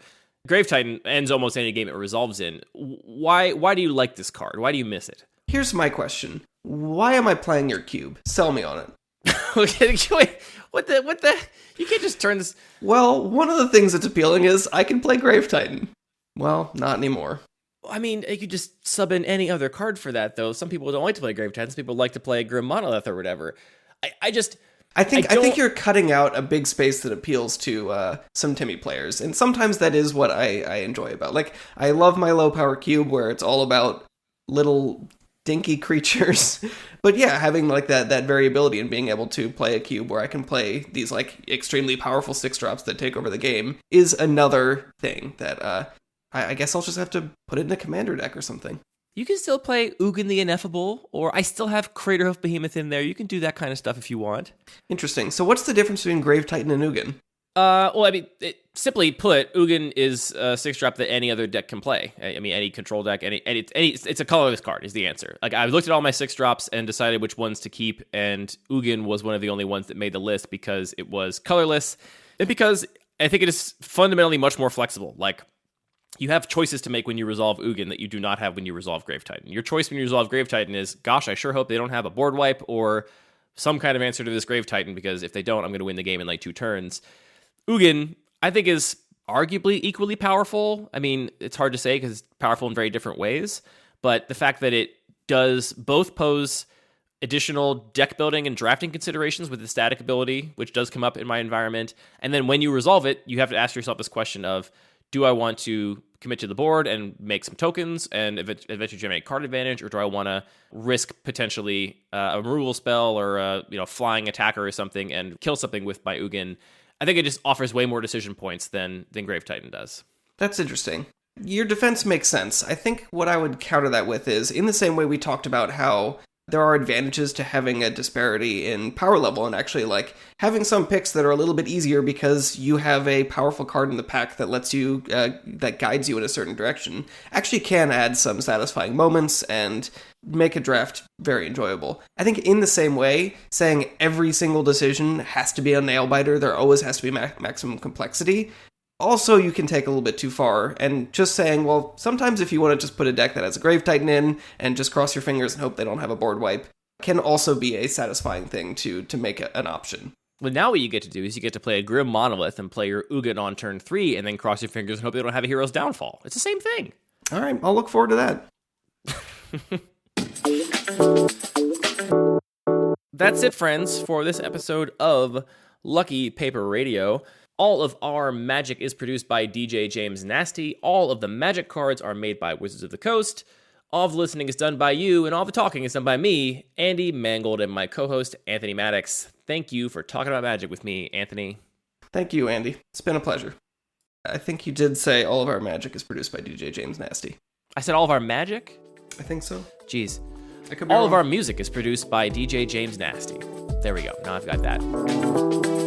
Grave Titan ends almost any game it resolves in. Why do you like this card? Why do you miss it? Here's my question. Why am I playing your cube? Sell me on it. Wait, what the? You can't just turn this... Well, one of the things that's appealing is I can play Grave Titan. Well, not anymore. I mean, you could just sub in any other card for that, though. Some people don't like to play Grave Titan. Some people like to play Grim Monolith or whatever. I think you're cutting out a big space that appeals to some Timmy players, and sometimes that is what I enjoy about. Like, I love my low power cube where it's all about little dinky creatures. But yeah, having like that variability and being able to play a cube where I can play these like extremely powerful 6-drops that take over the game is another thing that I guess I'll just have to put it in a commander deck or something. You can still play Ugin the Ineffable, or I still have Craterhoof Behemoth in there. You can do that kind of stuff if you want. Interesting. So what's the difference between Grave Titan and Ugin? Well, I mean, simply put, Ugin is a 6-drop that any other deck can play. I mean, any control deck, any it's a colorless card is the answer. Like, I looked at all my 6-drops and decided which ones to keep, and Ugin was one of the only ones that made the list because it was colorless, and because I think it is fundamentally much more flexible. Like, you have choices to make when you resolve Ugin that you do not have when you resolve Grave Titan. Your choice when you resolve Grave Titan is, gosh, I sure hope they don't have a board wipe or some kind of answer to this Grave Titan, because if they don't, I'm going to win the game in like 2 turns. Ugin, I think, is arguably equally powerful. I mean, it's hard to say because it's powerful in very different ways, but the fact that it does both pose additional deck building and drafting considerations with the static ability, which does come up in my environment, and then when you resolve it, you have to ask yourself this question of, do I want to commit to the board and make some tokens and eventually generate card advantage, or do I want to risk potentially a removal spell or a flying attacker or something and kill something with my Ugin? I think it just offers way more decision points than Grave Titan does. That's interesting. Your defense makes sense. I think what I would counter that with is, in the same way we talked about how there are advantages to having a disparity in power level, and actually like having some picks that are a little bit easier because you have a powerful card in the pack that lets you, that guides you in a certain direction, actually can add some satisfying moments and make a draft very enjoyable. I think in the same way, saying every single decision has to be a nail biter, there always has to be maximum complexity, also you can take a little bit too far, and just saying, well, sometimes if you want to just put a deck that has a Grave Titan in and just cross your fingers and hope they don't have a board wipe, can also be a satisfying thing to make an option. Well, now what you get to do is you get to play a Grim Monolith and play your Ugin on turn 3 and then cross your fingers and hope they don't have a Hero's Downfall. It's the same thing. All right, I'll look forward to that. That's it, friends, for this episode of Lucky Paper Radio. All of our magic is produced by DJ James Nasty. All of the magic cards are made by Wizards of the Coast. All of the listening is done by you, and all the talking is done by me, Andy Mangold, and my co-host, Anthony Maddox. Thank you for talking about magic with me, Anthony. Thank you, Andy. It's been a pleasure. I think you did say all of our magic is produced by DJ James Nasty. I said all of our magic? I think so. Jeez. All of our music is produced by DJ James Nasty. There we go. Now I've got that.